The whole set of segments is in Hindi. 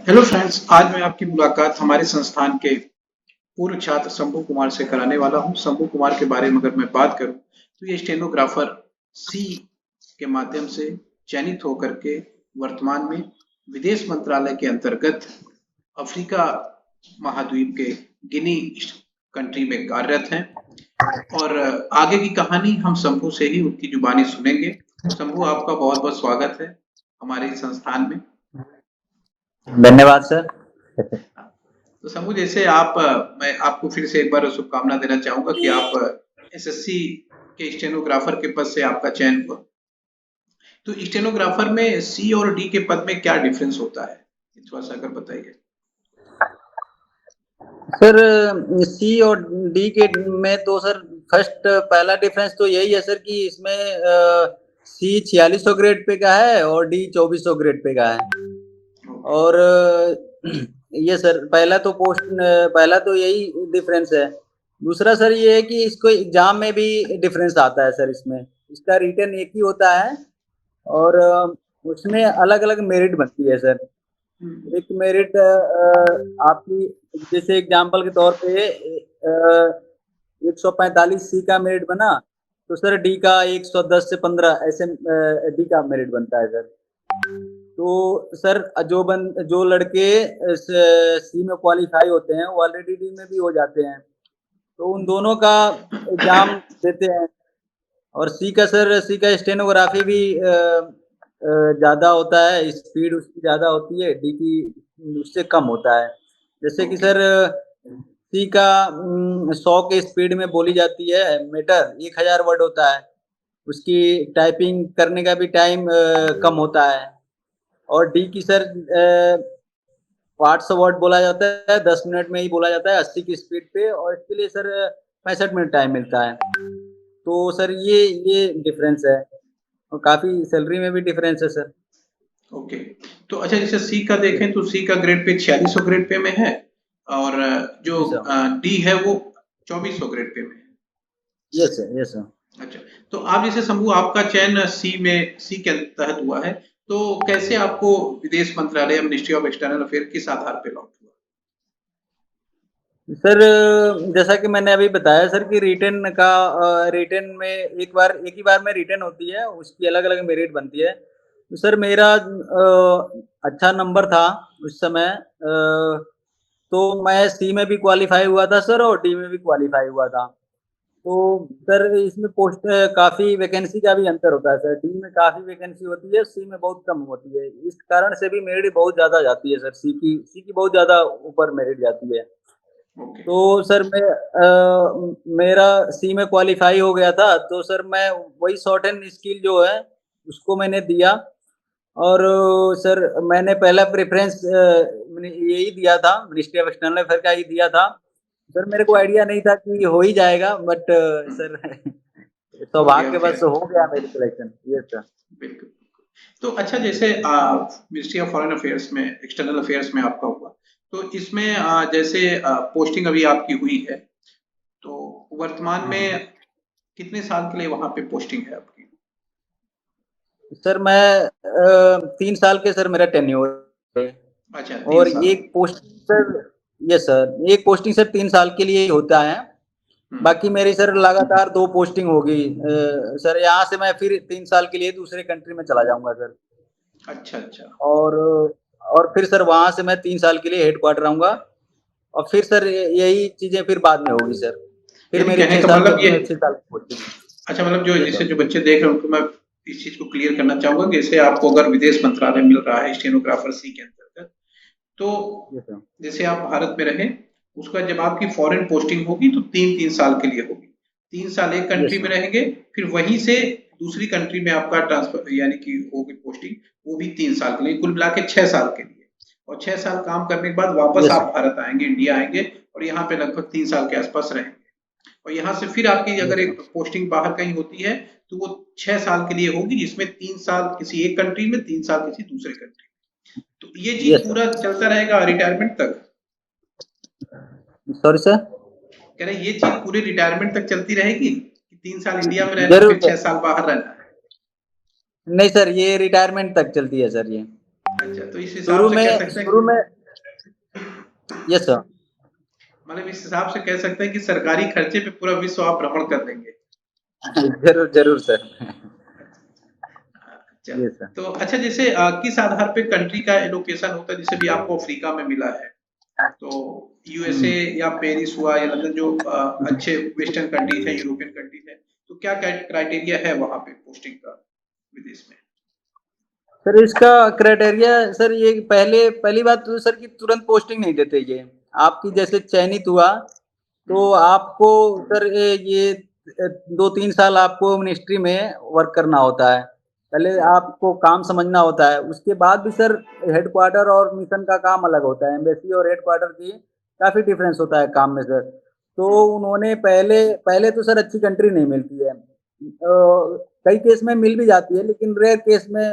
हेलो फ्रेंड्स, आज मैं आपकी मुलाकात हमारे संस्थान के पूर्व छात्र शंभू कुमार से कराने वाला हूं। शंभू कुमार के बारे में अगर मैं बात करूं तो ये स्टेनोग्राफर सी के माध्यम से चयनित होकर के वर्तमान में विदेश मंत्रालय के अंतर्गत अफ्रीका महाद्वीप के गिनी कंट्री में कार्यरत हैं। और आगे की कहानी हम शंभू से ही उनकी जुबानी सुनेंगे। शंभू, आपका बहुत बहुत स्वागत है हमारे इस संस्थान में। धन्यवाद सर। तो शंभू, जैसे मैं आपको फिर से एक बार शुभकामना देना चाहूंगा कि आप एसएससी के स्टेनोग्राफर के पद से आपका चयन हुआ। तो स्टेनोग्राफर में सी और डी के पद में क्या डिफरेंस होता है, थोड़ा सा अगर बताइए। सर सी और डी के में तो सर फर्स्ट पहला डिफरेंस तो यही है सर कि इसमें सी 4600 ग्रेड पे का है और डी 2400 ग्रेड पे का है। और ये सर पहला तो यही डिफरेंस है। दूसरा सर ये है कि इसको एग्जाम में भी डिफरेंस आता है सर। इसमें इसका रिटन एक ही होता है और उसमें अलग अलग मेरिट बनती है सर। एक मेरिट आपकी जैसे एग्जाम्पल के तौर पे 145 सी का मेरिट बना तो सर डी का 110 से 15 ऐसे डी का मेरिट बनता है सर। तो सर जो लड़के सी में क्वालिफाई होते हैं वो ऑलरेडी डी में भी हो जाते हैं, तो उन दोनों का एग्जाम देते हैं। और सी का स्टेनोग्राफी भी ज्यादा होता है, स्पीड उसकी ज्यादा होती है, डी की उससे कम होता है। जैसे कि सर सी का 100 के स्पीड में बोली जाती है मीटर, 1000 वर्ड होता है। उसकी टाइपिंग करने का भी टाइम कम होता है। और डी की सर 800 वर्ड बोला जाता है, 10 मिनट में ही बोला जाता है 80 की स्पीड पे, और इसके लिए सर 65 मिनट टाइम मिलता है। तो सर ये डिफरेंस है और काफी सैलरी में भी डिफरेंस है सर। ओके, तो अच्छा, जैसे सी का देखें तो सी का ग्रेड पे 4600 ग्रेड पे में है और जो डी है वो 2400 ग्रेड पे में है। Yes sir, yes sir. अच्छा, तो आप जैसे शंभू, आपका चयन सी के तहत हुआ है, तो कैसे आपको विदेश मंत्रालय, मिनिस्ट्री ऑफ एक्सटर्नल अफेयर किस आधार पे अलॉट हुआ? सर जैसा कि मैंने अभी बताया सर कि रिटर्न में एक ही बार में रिटर्न होती है, उसकी अलग अलग मेरिट बनती है। तो सर मेरा अच्छा नंबर था उस समय, तो मैं सी में भी क्वालिफाई हुआ था सर और डी में भी क्वालिफाई हुआ था। तो सर इसमें पोस्ट काफी वैकेंसी का भी अंतर होता है सर। डी में काफी वैकेंसी होती है, सी में बहुत कम होती है। इस कारण से भी मेरिट बहुत ज्यादा जाती है सर। सी की बहुत ज्यादा ऊपर मेरिट जाती है। तो सर मेरा सी में क्वालिफाई हो गया था, तो सर मैं वही शॉर्ट एंड स्किल जो है उसको मैंने दिया। और सर मैंने पहला प्रेफरेंस यही दिया था, मिनिस्ट्री ऑफ एक्सटर्नल अफेयर का ही दिया था सर। मेरे को आइडिया नहीं था कि हो ही जाएगा, बट सर सौभाग्यवश हो गया मेरी सिलेक्शन। Yes sir. बिल्कुल। तो अच्छा, जैसे मिनिस्ट्री ऑफ फॉरेन अफेयर्स में, एक्सटर्नल अफेयर्स में आपका हुआ, तो इसमें जैसे पोस्टिंग अभी आपकी हुई है, तो वर्तमान में कितने साल के लिए वहां पे पोस्टिंग है आपकी? सर मैं 3 साल के सर मेरा टेन्योर है। अच्छा, और 3 साल। एक पोस्ट सर, यस सर, एक पोस्टिंग सर 3 साल के लिए ही होता है। बाकी मेरी सर लगातार 2 पोस्टिंग होगी सर। यहाँ से मैं फिर 3 साल के लिए दूसरे कंट्री में चला जाऊंगा सर। अच्छा अच्छा। और फिर सर वहां से मैं 3 साल के लिए हेडक्वार्टर रहूंगा। और फिर सर यही चीजें फिर बाद में होगी सर। फिर यानी मेरी कहने 6 का साल मतलब ये, 6 साल की पोस्टिंग। अच्छा, मतलब जो यस जैसे सर। जो बच्चे देख रहे हैं उनको मैं इस चीज को क्लियर करना चाहूंगा कि जैसे आपको अगर विदेश मंत्रालय मिल रहा है स्टेनोग्राफर सी के अंतर्गत, तो यस सर। जैसे आप भारत में रहे, उसका जब आपकी फॉरेन पोस्टिंग होगी तो 3-3 साल के लिए होगी। 3 साल एक कंट्री यस में सर। रहेंगे, फिर वहीं से दूसरी कंट्री में आपका ट्रांसफर यानी कि होगी पोस्टिंग, वो भी 3 साल के लिए, कुल मिला के 6 साल के लिए। और 6 साल काम करने के बाद वापस यस आप भारत आएंगे, इंडिया आएंगे, और यहाँ पे लगभग 3 साल के आसपास रहेंगे। और यहाँ से फिर आपकी अगर सर। एक पोस्टिंग बाहर कहीं होती है तो वो 6 साल के लिए होगी, जिसमें 3 साल किसी एक कंट्री में, 3 साल किसी दूसरे कंट्री में। तो ये चीज यस पूरा सर। चलता रहेगा रिटायरमेंट तक? Sorry sir. कह रहे ये चीज पूरे रिटायरमेंट तक चलती रहेगी कि 3 साल इंडिया में रहना जरूर फिर सर। 6 साल बाहर रहना है? नहीं सर, ये रिटायरमेंट तक चलती है सर ये। अच्छा, तो इस हिसाब शुरू से कह में सकते शुरू हैं। में यस सर। मतलब इस हिसाब से कह सकते हैं कि सरकारी खर्चे पे पूरा विश्व आप भ्रमण कर लेंगे। जरूर जरूर सर। चल यस सर। तो अच्छा, जैसे किस आधार पे कंट्री का एलोकेशन होता है? जैसे भी आपको अफ्रीका में मिला है, तो यूएसए हम्म। या पेरिस हुआ या लंदन, जो अच्छे वेस्टर्न कंट्रीज है, यूरोपियन कंट्रीज है, तो क्या क्राइटेरिया है वहां पे पोस्टिंग का विदेश में? सर इसका क्राइटेरिया सर ये पहले पहली बात तो सर कि तुरंत पोस्टिंग नहीं देते ये। आपकी ओके। जैसे चयनित हुआ तो आपको सर ये 2-3 साल आपको मिनिस्ट्री में वर्क करना होता है। पहले आपको काम समझना होता है, उसके बाद भी सर हेडक्वार्टर और मिशन का काम अलग होता है। एम्बेसी और हेडक्वार्टर की काफ़ी डिफरेंस होता है काम में सर। तो उन्होंने पहले पहले तो सर अच्छी कंट्री नहीं मिलती है। कई केस में मिल भी जाती है लेकिन रेयर केस में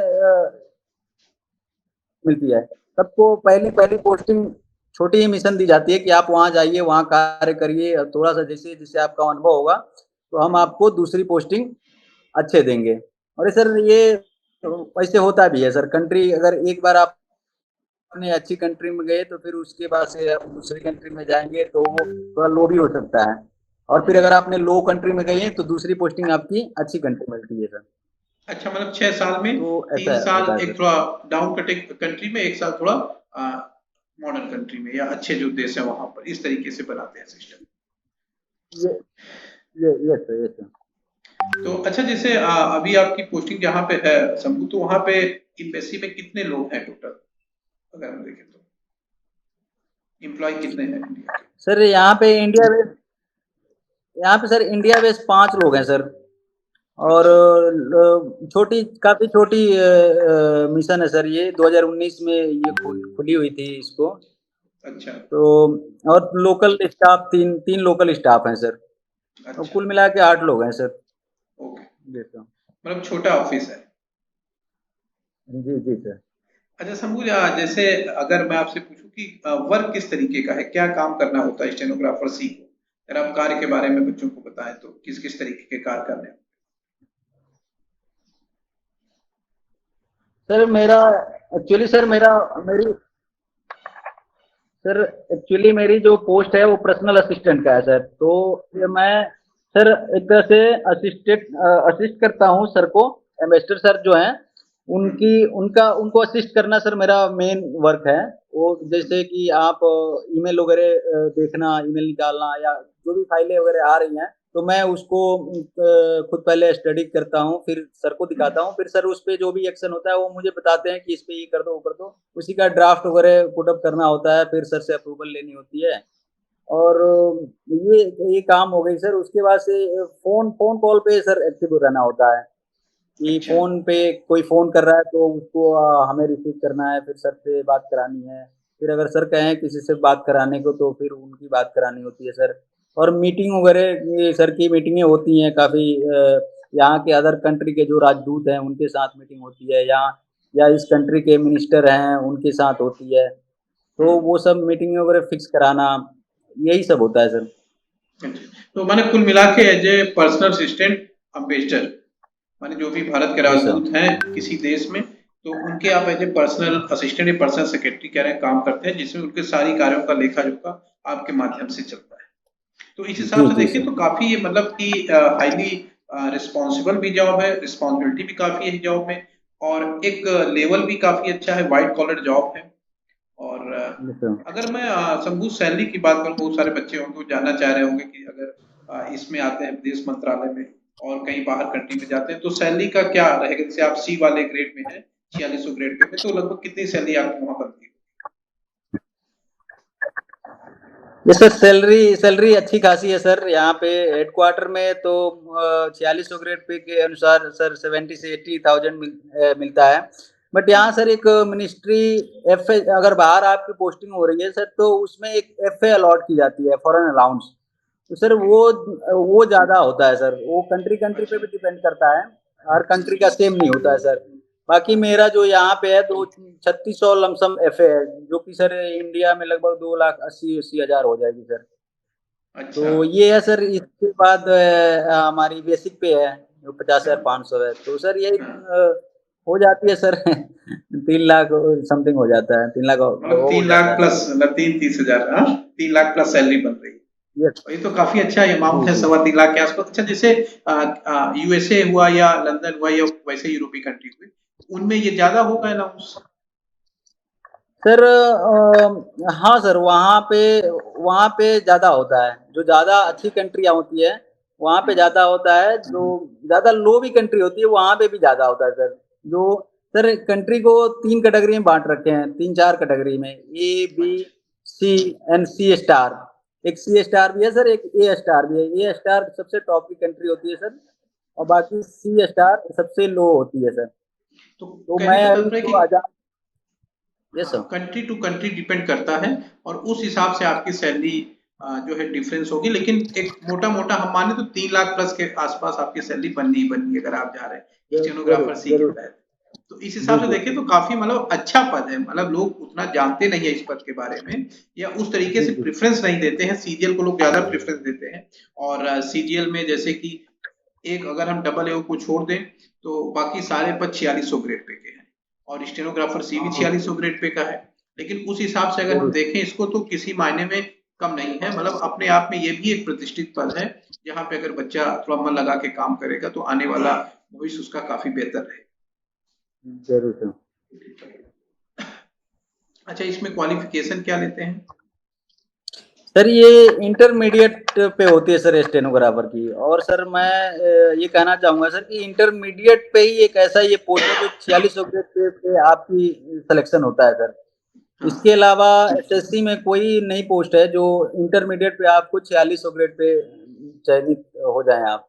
मिलती है। सबको पहली पहली पोस्टिंग छोटी ही मिशन दी जाती है कि आप वहाँ जाइए, वहाँ कार्य करिए और थोड़ा-सा जैसे जैसे आपका अनुभव होगा, तो हम आपको दूसरी पोस्टिंग अच्छे देंगे। और ये सर ये वैसे होता भी है सर, कंट्री अगर एक बार आप अपनी अच्छी कंट्री में गए तो फिर उसके बाद से आप दूसरी कंट्री में जाएँगे तो वो थोड़ा लो भी हो सकता है। और फिर अगर आपने लो कंट्री में गए हैं तो दूसरी पोस्टिंग आपकी अच्छी कंट्री मिलती है सर। अच्छा, मतलब 6 साल में तो 3 ऐसा साल होता है एक सर। थोड़ा डाउन कंट्री में, 1 साल थोड़ा मॉडर्न कंट्री में, या अच्छे जो देश है वहां पर, इस तरीके से बनाते हैं सिस्टम। ये यस सर, यस सर। तो अच्छा, जैसे अभी आपकी पोस्टिंग जहाँ पे है शंभू, तो वहां पे एम्बेसी में कितने लोग हैं टोटल, अगर हम देखें तो एम्प्लॉय कितने हैं इंडिया के? सर यहाँ पे सर इंडिया बेस 5 लोग हैं सर। और अच्छा। छोटी काफ़ी छोटी मिशन है सर ये 2019 में ये खुली हुई थी इसको। अच्छा। तो और लोकल स्टाफ 3 लोकल स्टाफ हैं सर। और अच्छा। कुल मिला के 8 लोग हैं सर। ओके। जी सर। मतलब छोटा ऑफिस है। जी, जी सर। अच्छा शंभू, जैसे अगर मैं आपसे पूछूं कि वर्क किस तरीके का है, क्या काम करना होता है स्टेनोग्राफर सी को? अगर आप कार्य के बारे में बच्चों को बताएं तो किस किस तरीके के कार्य करने हैं? सर मेरा एक्चुअली सर मेरा मेरी सर एक्चुअली मेरी जो पोस्ट है वो पर्सनल असिस्टेंट का है सर। तो ये मैं सर एक तरह से असिस्ट करता हूँ सर को। एम्बेसडर सर जो हैं उनकी उनका उनको असिस्ट करना सर मेरा मेन वर्क है। वो जैसे कि आप ईमेल वगैरह देखना, ईमेल निकालना या जो भी फाइलें वगैरह आ रही हैं तो मैं उसको खुद पहले स्टडी करता हूँ, फिर सर को दिखाता हूँ, फिर सर उस पे जो भी एक्शन होता है वो मुझे बताते हैं कि इस पे ये कर दो, वो कर दो। उसी का ड्राफ्ट वगैरह पुट अप करना होता है, फिर सर से अप्रूवल लेनी होती है। और ये काम हो गई सर। उसके बाद से फ़ोन फ़ोन कॉल पे सर एक्टिव रहना होता है कि अच्छा। फ़ोन पे कोई फ़ोन कर रहा है तो उसको हमें रिसीव करना है, फिर सर से बात करानी है। फिर अगर सर कहें किसी से बात कराने को तो फिर उनकी बात करानी होती है सर। और मीटिंग वगैरह ये सर की मीटिंगें होती हैं काफ़ी। यहाँ के अदर कंट्री के जो राजदूत हैं उनके साथ मीटिंग होती है, या इस कंट्री के मिनिस्टर हैं उनके साथ होती है। तो वो सब मीटिंग वगैरह फिक्स कराना, यही सब होता है सर। अच्छा। तो मैंने कुल मिला के as a personal assistant ambassador, माने जो भी भारत के जी सर। राजदूत हैं किसी देश में, तो उनके आप एज ए पर्सनल असिस्टेंट या पर्सनल सेक्रेटरी कह रहे हैं, काम करते हैं, जिसमें उनके सारी कार्यों का लेखा जोखा आपके माध्यम से चलता है। तो इस जी, हिसाब से जी देखिए सर। तो काफी ये मतलब कि हाईली रिस्पॉन्सिबल भी जॉब है, रिस्पॉन्सिबिलिटी भी काफी है जॉब में, और एक लेवल भी काफी अच्छा है, व्हाइट कॉलर जॉब है। और जी सर। अगर मैं शंभू सैलरी की बात करूं, बहुत सारे बच्चे होंगे वो जानना चाह रहे होंगे कि अगर इसमें आते हैं विदेश मंत्रालय में और कहीं बाहर कंट्री में जाते हैं तो सैलरी का क्या रहेगा? जैसे आप सी वाले ग्रेड में हैं, 4600 ग्रेड पे है, तो लगभग कितनी सैलरी आपकी वहां बनती है? ये सर सैलरी सैलरी अच्छी खासी है सर। यहाँ पे हेडक्वार्टर में तो 4600 ग्रेड पे के अनुसार सर 70 से 80,000 मिलता है। बट यहाँ सर एक मिनिस्ट्री एफ ए, अगर बाहर आपकी पोस्टिंग हो रही है सर तो उसमें एक एफ ए अलॉट की जाती है, फॉरेन अलाउंस। तो सर ओके। वो ज़्यादा होता है सर। वो कंट्री कंट्री पे अच्छा। भी डिपेंड करता है। हर कंट्री का सेम नहीं होता है सर। बाकी मेरा जो यहाँ पे है तो 3600 लमसम एफ ए है, जो कि सर इंडिया में लगभग 2,80,000 हो जाएगी सर। अच्छा। तो ये है सर। इसके बाद हमारी बेसिक पे है जो 50,500 है। तो सर यही हाँ। हो जाती है सर 3 लाख समथिंग हो जाता है, 3 लाख मतलब हो 3 लाख जाता है। प्लस, मतलब 30-30 हजार, हाँ, 3 लाख प्लस सैलरी बन रही है। यस। और ये तो काफी अच्छा जी अमाउंट है, जी। 3.25 लाख के आसपास। अच्छा, जैसे यूएसए हुआ या लंदन हुआ या वैसे यूरोपीय कंट्री हुई, उनमें ये ज्यादा होगा अलाउंस? सर हाँ सर, वहाँ पे ज़्यादा होता है। जो ज़्यादा अच्छी कंट्रियाँ होती है, वहाँ पे ज़्यादा होता है। जो ज़्यादा लो भी कंट्री होती है, वहाँ पे भी ज़्यादा होता है सर। जो सर कंट्री को 3 कैटेगरी में बाँट रखे हैं, 3-4 कैटेगरी में, ए, बी, अच्छा। सी एंड सी स्टार। एक सी स्टार भी है सर, एक ए स्टार भी है। ए स्टार सबसे टॉप की कंट्री होती है सर, और बाकी सी स्टार सबसे लो होती है सर। तो तो कहने मैं का अभी तात्पर्य तो कि आज़ाद। Yes sir. हाँ, कंट्री टू कंट्री डिपेंड करता है, और उस हिसाब से आपकी सैलरी जो है डिफरेंस होगी। लेकिन एक मोटा मोटा हम माने तो 3 लाख प्लस के आसपास आपकी सैलरी बननी ही बननी है, अगर आप जा रहे हैं ज़रूर, स्टेनोग्राफर सी के ज़रूर। तहत। तो इस हिसाब जी, से जी। देखें तो काफी मतलब अच्छा पद है, मतलब लोग उतना जानते नहीं है इस पद के बारे में, या उस तरीके जी, से जी। प्रेफरेंस नहीं देते हैं। सीजीएल को लोग ज्यादा प्रेफरेंस देते हैं। और सीजीएल में जैसे कि एक अगर हम डबल ए को छोड़ दें, तो बाकी सारे पद 4600 ग्रेड पे के हैं, और स्टेनोग्राफर सी भी हाँ, हाँ। 4600 ग्रेड पे का है। लेकिन उस हिसाब से अगर हम ज़रूर। देखें इसको, तो किसी मायने में कम नहीं है। मतलब अपने आप में ये भी एक प्रतिष्ठित पद है, जहाँ पे अगर बच्चा थोड़ा मन लगा के काम करेगा तो आने वाला भविष्य उसका काफी बेहतर है। ज़रूर सर। अच्छा, इसमें क्वालिफिकेशन क्या लेते हैं? सर ये इंटरमीडिएट पे होती है सर स्टेनोग्राफर की। और सर मैं ये कहना चाहूँगा सर कि इंटरमीडिएट पे ही एक ऐसा ये पोस्ट है जो 4600 ग्रेड पे आपकी सिलेक्शन होता है सर। इसके हाँ। अलावा एसएससी में कोई नई पोस्ट है जो इंटरमीडिएट पे आपको 4600 ग्रेड पे चयनित हो जाएँ आप।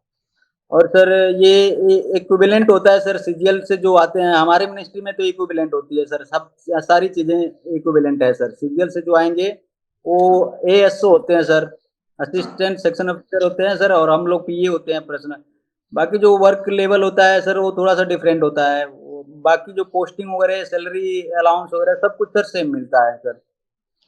और सर ये इक्विवेलेंट होता है सर सीजीएल से जो आते हैं हमारे मिनिस्ट्री में, तो इक्विवेलेंट होती है सर। सब सारी चीजें इक्विवेलेंट है सर। सीजीएल से जो आएंगे वो एएसओ होते हैं सर, हाँ। असिस्टेंट सेक्शन ऑफिसर होते हैं सर, और हम लोग पीए होते हैं पर्सनल। बाकी जो वर्क लेवल होता है सर वो थोड़ा सा डिफरेंट होता है। बाकी जो पोस्टिंग वगैरह, सैलरी अलाउंस वगैरह सब कुछ सर सेम मिलता है सर।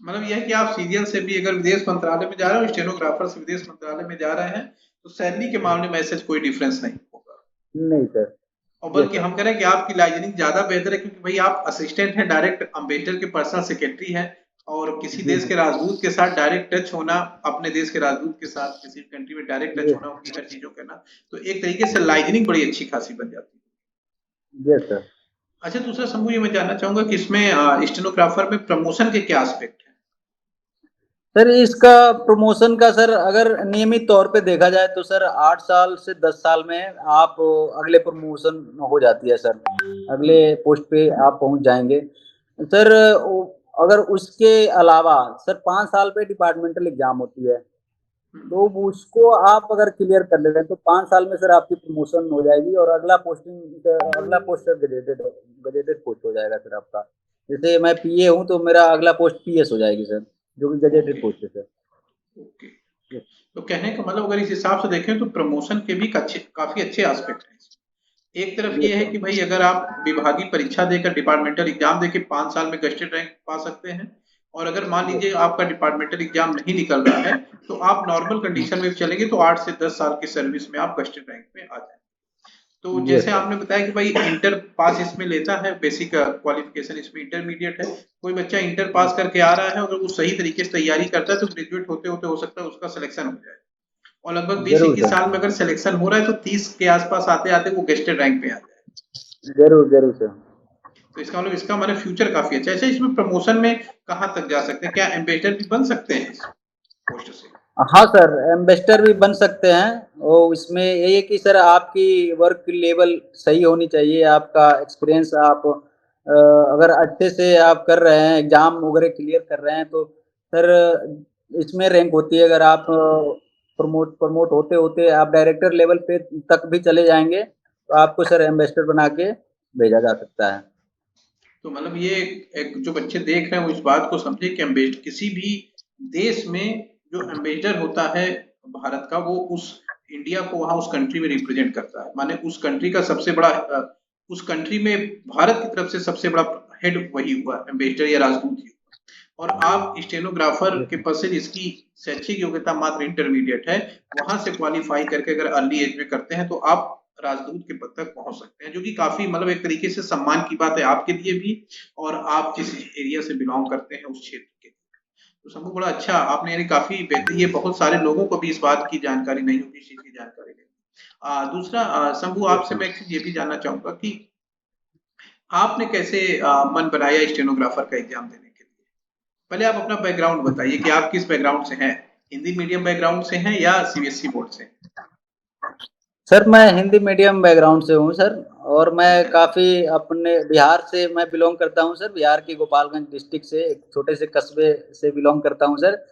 मतलब यह है कि आप सीरियल से भी अगर विदेश मंत्रालय में जा रहे हो, स्टेनोग्राफर से विदेश मंत्रालय में जा रहे हैं, तो सैलरी के मामले में ऐसे कोई डिफरेंस नहीं होगा। नहीं सर। और यस बल्कि सर। हम कह रहे हैं कि आपकी लाइजनिंग ज्यादा बेहतर है, क्योंकि भाई आप असिस्टेंट हैं, डायरेक्ट अम्बेसडर के पर्सनल सेक्रेटरी हैं, और किसी जी देश जी। के राजदूत के साथ डायरेक्ट टच होना, अपने देश के राजदूत के साथ किसी कंट्री में डायरेक्ट टच यस। होना, उनकी हर चीजों करना, तो एक तरीके से लाइजनिंग बड़ी अच्छी खासी बन जाती है। Yes sir. अच्छा, दूसरा शंभू, ये मैं जानना चाहूंगा कि इसमें स्टेनोग्राफर में प्रमोशन के क्या एस्पेक्ट हैं? सर इसका प्रमोशन का सर अगर नियमित तौर पे देखा जाए तो सर 8 साल से 10 साल में आप अगले प्रमोशन हो जाती है सर। अगले पोस्ट पे आप पहुंच जाएंगे सर। अगर उसके अलावा सर 5 साल पे डिपार्टमेंटल एग्जाम होती है, तो उसको आप अगर क्लियर कर लेते हैं तो 5 साल में सर आपकी प्रमोशन हो जाएगी, और अगला पोस्ट सर गजेटेड पोस्ट हो जाएगा सर आपका। जैसे मैं पीए हूँ तो मेरा अगला पोस्ट पीएस हो जाएगी सर, जो कि गजेटेड ओके। पोस्ट है सर। ओके। तो कहने का मतलब अगर इस हिसाब से देखें तो प्रमोशन के भी काफी अच्छे एस्पेक्ट हैं। एक तरफ यस ये है सर। कि भाई अगर आप विभागीय परीक्षा देकर, डिपार्टमेंटल एग्जाम देकर 5 साल में गस्टेड रैंक पा सकते हैं, और अगर मान यस। लीजिए आपका डिपार्टमेंटल एग्जाम नहीं निकल रहा है, तो आप नॉर्मल कंडीशन में चलेंगे तो 8 से 10 साल की सर्विस में आप गस्टेड रैंक में आ जाएंगे। तो यस जैसे सर। आपने बताया कि भाई इंटर पास इसमें लेता है, बेसिक क्वालिफिकेशन इसमें इंटरमीडिएट है। कोई बच्चा इंटर पास करके आ रहा है, अगर वो सही तरीके से तैयारी करता है तो ग्रेजुएट होते होते हो सकता है उसका सिलेक्शन हो जाए। और लगभग बीस जरूर इक्कीस सर। साल में अगर सिलेक्शन हो रहा है तो 30 के आसपास आते आते वो गेस्टेड रैंक पे आ जाए। जरूर जरूर सर। तो इसका मतलब इसका हमारा फ्यूचर काफी अच्छा है। अच्छा, इसमें प्रमोशन में कहाँ तक जा सकते हैं? क्या एम्बेसडर भी बन सकते हैं इस पोस्ट से? हाँ सर, एम्बेसडर भी बन सकते हैं। और इसमें यही है कि सर आपकी वर्क लेवल सही होनी चाहिए, आपका एक्सपीरियंस आप अगर अच्छे से आप कर रहे हैं, एग्जाम वगैरह क्लियर कर रहे हैं, तो सर इसमें रैंक होती है। अगर आप प्रमोट होते होते आप डायरेक्टर लेवल पे तक भी चले जाएंगे, तो आपको सर एम्बेसडर बना के भेजा जा सकता है। तो मतलब ये एक जो बच्चे देख रहे हैं वो इस बात को समझे कि एम्बेसडर किसी भी देश में, जो एम्बेसडर होता है भारत का, वो उस इंडिया को वहां उस कंट्री में रिप्रेजेंट करता है। माने उस कंट्री का सबसे बड़ा उस कंट्री में भारत की तरफ से सबसे बड़ा हेड वही हुआ, एम्बेसडर या राजदूत ही हुआ। और आप स्टेनोग्राफर के पद से जिसकी शैक्षिक योग्यता मात्र इंटरमीडिएट है, वहां से क्वालिफाई करके अगर अर्ली एज में करते हैं तो आप राजदूत के पद तक पहुंच सकते हैं, जो कि काफी मतलब एक तरीके से सम्मान की बात है आपके लिए भी, और आप जिस एरिया से बिलोंग करते हैं उस क्षेत्र के। तो शंभू बड़ा अच्छा आपने, यानी काफी बेहतर, ये बहुत सारे लोगों को भी इस बात की जानकारी नहीं होगी, इस चीज की जानकारी नहीं। दूसरा शंभू आपसे बिल्कुल। मैं एक चीज ये भी जानना चाहूंगा कि आपने कैसे मन बनाया स्टेनोग्राफर का एग्जाम देने के लिए? पहले आप अपना बैकग्राउंड बताइए कि आप किस बैकग्राउंड से हैं, हिंदी मीडियम बैकग्राउंड से हैं या सीबीएसई बोर्ड से? सर मैं हिंदी मीडियम बैकग्राउंड से हूँ सर, और मैं अच्छा। काफ़ी अपने बिहार से मैं बिलोंग करता हूँ सर, बिहार के गोपालगंज डिस्ट्रिक्ट से एक छोटे से कस्बे से बिलोंग करता हूँ सर।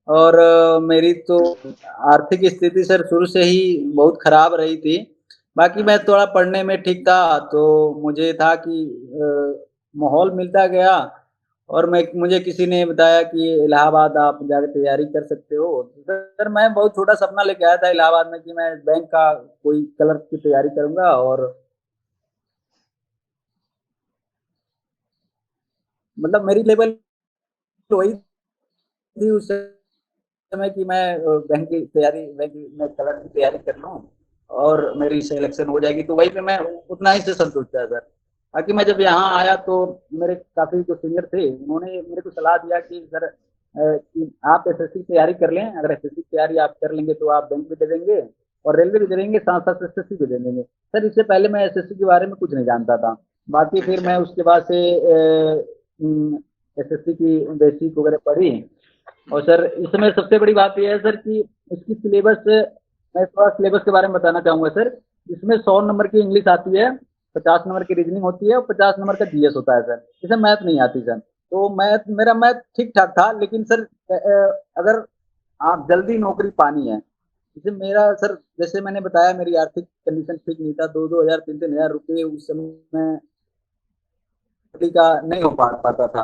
और मेरी तो आर्थिक स्थिति सर शुरू से ही बहुत खराब रही थी। बाकी मैं थोड़ा पढ़ने में ठीक था, तो मुझे था कि माहौल मिलता गया, और मुझे किसी ने बताया कि इलाहाबाद आप जाके तैयारी कर सकते हो। तो सर मैं बहुत छोटा सपना लेके आया था इलाहाबाद में कि मैं बैंक का कोई क्लर्क की तैयारी करूँगा, और मतलब मेरी लेवल वही थी उस समय कि मैं बैंक में क्लर्क की तैयारी कर लूँ और मेरी सिलेक्शन हो जाएगी, तो वही पे मैं उतना ही से संतुष्ट था सर। बाकी मैं जब यहाँ आया तो मेरे काफ़ी जो सीनियर थे उन्होंने मेरे को सलाह दिया कि सर कि आप एसएससी की तैयारी कर लें, अगर एसएससी की तैयारी आप कर लेंगे तो आप बैंक भी दे देंगे और रेलवे भी दे देंगे, साथ साथ एसएससी भी दे देंगे। सर इससे पहले मैं एसएससी के बारे में कुछ नहीं जानता था। बाकी फिर अच्छा। मैं उसके बाद से एसएससी की बेसिक वगैरह पढ़ी। और सर इसमें सबसे बड़ी बात यह है सर कि इसकी सिलेबस, मैं थोड़ा सिलेबस के बारे में बताना चाहूँगा सर। इसमें 100 नंबर की इंग्लिश आती है, 50 नंबर की रीजनिंग होती है और 50 नंबर का जीएस होता है सर। इसमें मैथ नहीं आती सर। तो मैथ, मेरा मैथ ठीक ठाक था, लेकिन सर अगर आप जल्दी नौकरी पानी है, जैसे मेरा सर, जैसे मैंने बताया मेरी आर्थिक कंडीशन ठीक नहीं था, 2-2 हज़ार 3-3 हज़ार रुपये उस समय नौकरी का नहीं हो पाता था।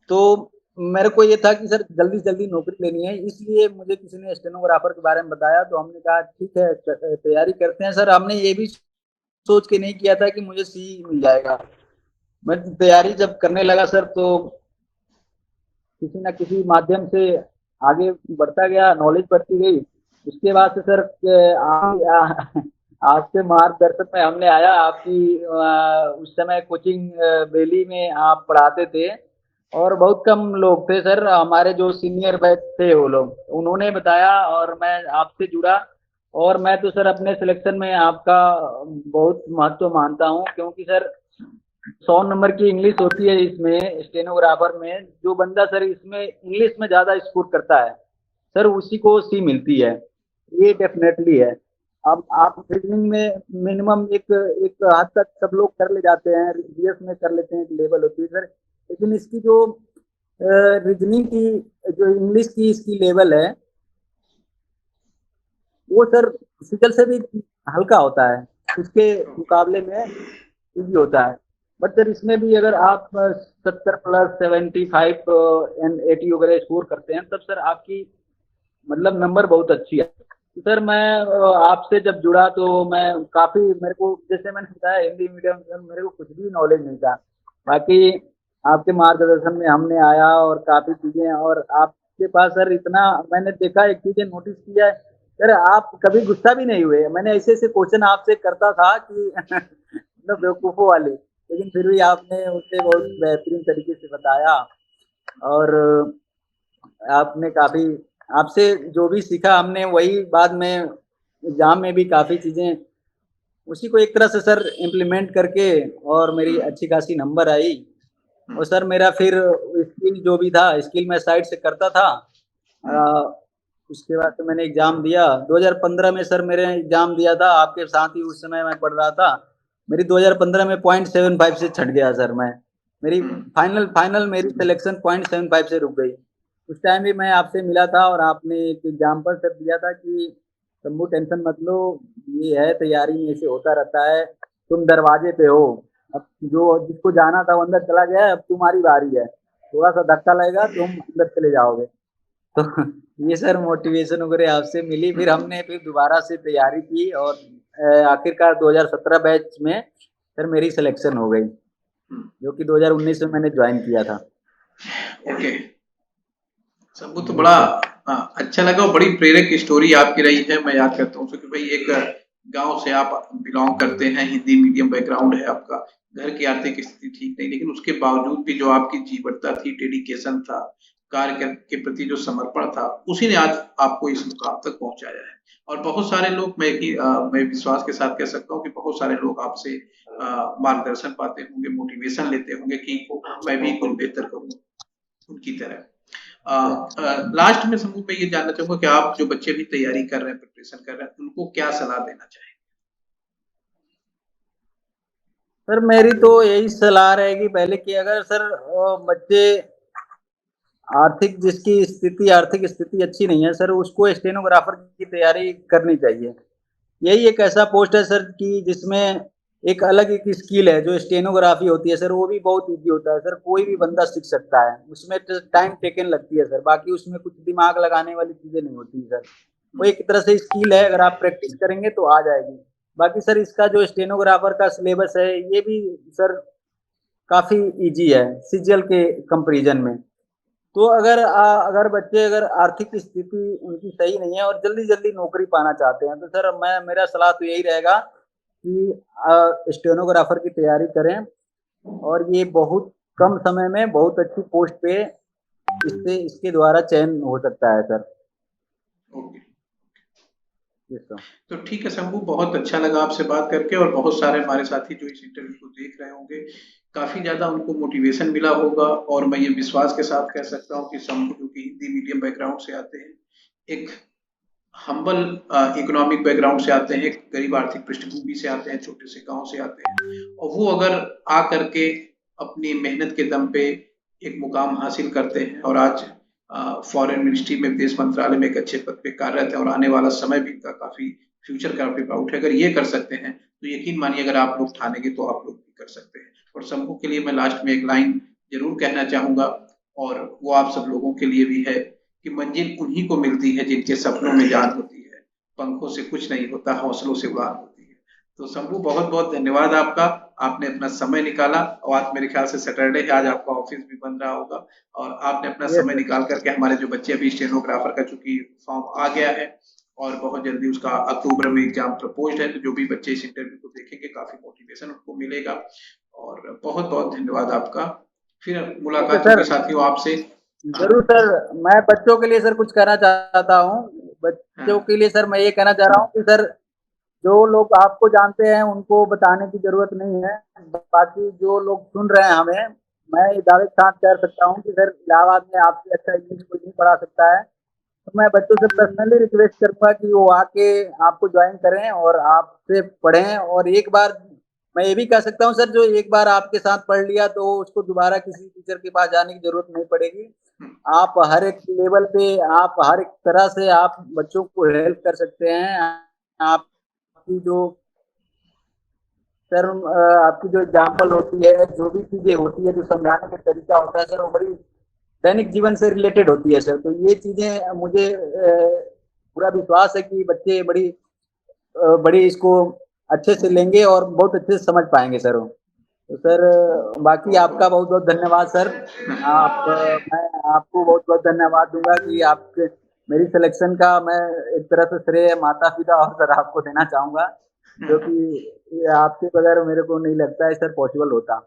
तो मेरे को ये था कि सर जल्दी से जल्दी नौकरी लेनी है, इसलिए मुझे किसी ने स्टेनोग्राफर के बारे में बताया, तो हमने कहा ठीक है तैयारी करते हैं सर। हमने ये भी सोच के नहीं किया था कि मुझे सी मिल जाएगा। मैं तैयारी जब करने लगा सर, तो किसी ना किसी माध्यम से आगे बढ़ता गया, नॉलेज बढ़ती गई। उसके बाद से सर आपके मार्गदर्शन में हमने आया। आपकी उस समय कोचिंग बेली में आप पढ़ाते थे, और बहुत कम लोग थे सर हमारे जो सीनियर बैच थे, वो लोग उन्होंने बताया और मैं आपसे जुड़ा। और मैं तो सर अपने सिलेक्शन में आपका बहुत महत्व मानता हूँ, क्योंकि सर 100 नंबर की इंग्लिश होती है इसमें स्टेनोग्राफर में। जो बंदा सर इसमें इंग्लिश में ज्यादा स्कोर करता है सर, उसी को सी मिलती है, ये डेफिनेटली है। अब आप रीजनिंग में मिनिमम एक एक हद तक सब लोग कर ले जाते हैं, जीएस में कर लेते हैं, एक लेवल होती है सर। लेकिन इसकी जो रीजनिंग की, जो इंग्लिश की इसकी लेवल है, वो सर फिजिकल से भी हल्का होता है, उसके मुकाबले में इजी होता है। बट सर इसमें भी अगर आप 70+75 एंड 80 वगैरह स्कोर करते हैं, तब सर आपकी मतलब नंबर बहुत अच्छी है। तो सर मैं आपसे जब जुड़ा तो मैं काफ़ी, मेरे को जैसे मैंने बताया हिंदी मीडियम से मेरे को कुछ भी नॉलेज नहीं था। बाकी आपके मार्गदर्शन में हमने आया और काफ़ी चीज़ें, और आपके पास सर इतना मैंने देखा, एक चीज़ें नोटिस किया है सर, आप कभी गुस्सा भी नहीं हुए। मैंने ऐसे ऐसे क्वेश्चन आपसे करता था कि मतलब बेवकूफ़ों वाले, लेकिन फिर भी आपने उसे बहुत बेहतरीन तरीके से बताया। और आपने काफ़ी, आपसे जो भी सीखा हमने वही बाद में एग्ज़ाम में भी काफ़ी चीज़ें उसी को एक तरह से सर इम्प्लीमेंट करके, और मेरी अच्छी खासी नंबर आई। और सर मेरा फिर स्किल जो भी था, स्किल मैं साइड से करता था। उसके बाद तो मैंने एग्ज़ाम दिया 2015 में सर, मेरे एग्ज़ाम दिया था आपके साथ ही, उस समय मैं पढ़ रहा था। मेरी 2015 में 0.75 से छट गया सर मैं। मेरी फाइनल फाइनल मेरी सिलेक्शन 0.75 से रुक गई। उस टाइम भी मैं आपसे मिला था और आपने एक एग्जाम्पल सर दिया था कि शंभू टेंशन मत लो, ये है तैयारी में ऐसे होता रहता है, तुम दरवाजे पे हो, अब जो जिसको जाना था वो अंदर चला गया है, अब तुम्हारी बारी है, थोड़ा सा धक्का लगेगा तुम अंदर चले जाओगे। तो ये सर मोटिवेशन वगैरह आपसे मिली, फिर हमने फिर दोबारा से तैयारी की, और आखिरकार 2017 बैच में सर मेरी सिलेक्शन हो गई, जो कि 2019 में मैंने ज्वाइन किया था। ओके। शंभू तो जी बड़ा सर। अच्छा लगा, और बड़ी प्रेरक स्टोरी आपकी रही है। मैं याद करता हूँ क्योंकि भाई एक गांव से आप बिलोंग करते हैं, हिंदी मीडियम बैकग्राउंड है आपका, घर की आर्थिक स्थिति ठीक नहीं, लेकिन उसके बावजूद भी जो आपकी जीवटता थी, डेडिकेशन था, के प्रति जो समर्पण था, उसी ने आज आपको इस मुकाम तक पहुंचाया है। और बहुत सारे लोग, मैं विश्वास के साथ कह सकता हूँ कि बहुत सारे लोग आपसे मार्गदर्शन पाते होंगे, मोटिवेशन लेते होंगे कि मैं भी कुछ बेहतर करूँ उनकी तरह। लास्ट में समूह में ये जानना चाहूंगा कि आप जो बच्चे भी तैयारी कर रहे हैं, प्रिपरेशन कर रहे हैं, उनको क्या सलाह देना चाहेंगे? सर मेरी तो यही सलाह रहेगी पहले कि अगर सर बच्चे आर्थिक स्थिति अच्छी नहीं है सर, उसको स्टेनोग्राफर की तैयारी करनी चाहिए। यही एक ऐसा पोस्ट है सर कि जिसमें एक अलग एक स्किल है, जो स्टेनोग्राफी होती है सर, वो भी बहुत ईजी होता है सर, कोई भी बंदा सीख सकता है। उसमें टाइम टेकन लगती है सर, बाकी उसमें कुछ दिमाग लगाने वाली चीजें नहीं होती सर। वो एक तरह से स्किल है, अगर आप प्रैक्टिस करेंगे तो आ जाएगी। बाकी सर इसका जो स्टेनोग्राफर का सिलेबस है, ये भी सर काफी इजी है सीजीएल के कंपैरिजन में। तो अगर बच्चे अगर आर्थिक स्थिति उनकी सही नहीं है और जल्दी जल्दी नौकरी पाना चाहते हैं, तो सर मेरा सलाह तो यही रहेगा कि स्टेनोग्राफर की तैयारी करें, और ये बहुत कम समय में बहुत अच्छी पोस्ट पे इसके द्वारा चयन हो सकता है सर। ओके, सर तो ठीक है शंभू, बहुत अच्छा लगा आपसे बात करके, और बहुत सारे हमारे साथी जो इस इंटरव्यू को देख रहे होंगे, काफी ज्यादा उनको मोटिवेशन मिला होगा। और मैं ये विश्वास के साथ कह सकता हूँ कि शंभू जो कि हिंदी मीडियम बैकग्राउंड से आते हैं, एक हम्बल इकोनॉमिक बैकग्राउंड से आते हैं, गरीब आर्थिक पृष्ठभूमि से आते हैं, छोटे से गांव से आते हैं, और वो अगर आ करके अपनी मेहनत के दम पे एक मुकाम हासिल करते हैं, और आज फॉरेन मिनिस्ट्री में, विदेश मंत्रालय में एक अच्छे पद पे कार्यरत है, और आने वाला समय भी इनका काफी फ्यूचर काफी ब्राइट है। अगर ये कर सकते हैं तो यकीन मानिए अगर आप लोग ठानेंगे तो आप लोग भी कर सकते हैं। और शंभू के लिए मैं लास्ट में एक लाइन जरूर कहना चाहूंगा, और वो आप सब लोगों के लिए भी है, कि मंजिल उन्हीं को मिलती है जिनके सपनों में जान होती है, पंखों से कुछ नहीं होता, हौसलों से उड़ान होती है। तो शंभू, बहुत बहुत धन्यवाद आपका, आपने अपना समय निकाला, और आज मेरे ख्याल से सैटरडे है, आज आपका ऑफिस भी बंद रहा होगा, और आपने अपना यस समय सर। निकाल करके हमारे जो बच्चे, अभी स्टेनोग्राफर का चूंकि फॉर्म आ गया है और बहुत जल्दी उसका अक्टूबर में एग्जाम प्रपोज्ड है, तो जो भी बच्चे इस इंटरव्यू को देखेंगे काफी मोटिवेशन उनको मिलेगा। और बहुत बहुत धन्यवाद आपका, फिर ओके मुलाकात होगी सर, साथियों आपसे। हाँ, जरूर सर। मैं बच्चों के लिए सर कुछ कहना चाहता हूँ। बच्चों हाँ, के लिए सर मैं ये कहना चाह रहा हूँ कि सर जो लोग आपको जानते हैं उनको बताने की जरूरत नहीं है। बाकी जो लोग सुन रहे हैं हमें, मैं ये दावे के साथ कह सकता हूँ कि सर इलाहाबाद में आपसे अच्छा इंग्लिश कोई नहीं पढ़ा सकता है। तो मैं बच्चों से पर्सनली रिक्वेस्ट करूंगा कि वो आके आपको ज्वाइन करें और आपसे पढ़ें। और एक बार मैं ये भी कह सकता हूँ सर, जो एक बार आपके साथ पढ़ लिया तो उसको दोबारा किसी टीचर के पास जाने की जरूरत नहीं पड़ेगी। आप हर एक लेवल पे, आप हर एक तरह से आप बच्चों को हेल्प कर सकते हैं। आपकी जो सर आपकी जो एग्जाम्पल होती है, जो भी चीजें होती है, जो समझाने का तरीका होता है सर, वो बड़ी दैनिक जीवन से रिलेटेड होती है सर। तो ये चीजें मुझे पूरा विश्वास है कि बच्चे बड़ी इसको अच्छे से लेंगे और बहुत अच्छे से समझ पाएंगे सर। तो सर बाकी आपका बहुत बहुत धन्यवाद सर। मैं आपको बहुत बहुत धन्यवाद दूंगा कि आप मेरी सिलेक्शन का मैं एक तरह से श्रेय माता पिता और सर आपको देना चाहूंगा, जो कि ये आपके बगैर मेरे को नहीं लगता है सर पॉसिबल होता।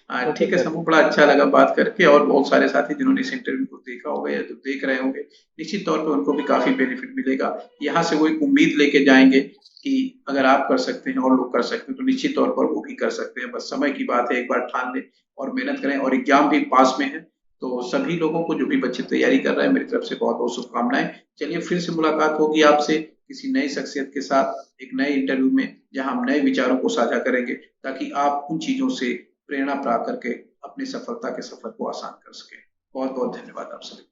ओके ठीक है सर। समूह, बड़ा अच्छा लगा बात करके, और बहुत सारे साथी जिन्होंने इस इंटरव्यू को देखा होगा या जो देख रहे होंगे, निश्चित तौर पे उनको भी काफी बेनिफिट मिलेगा। यहाँ से वो एक उम्मीद लेके जाएंगे कि अगर आप कर सकते हैं और लोग कर सकते हैं तो निश्चित तौर पर वो भी कर सकते हैं। बस समय की बात है, एक बार ठान लें और मेहनत करें, और एग्जाम भी पास में है। तो सभी लोगों को, जो भी बच्चे तैयारी कर रहे हैं, मेरी तरफ से बहुत बहुत शुभकामनाएं। चलिए फिर से मुलाकात होगी आपसे किसी नई शख्सियत के साथ एक नए इंटरव्यू में, जहां हम नए विचारों को साझा करेंगे, ताकि आप उन चीजों से प्रेरणा प्राप्त करके अपनी सफलता के सफर को आसान कर सकें। बहुत बहुत धन्यवाद आप सभी।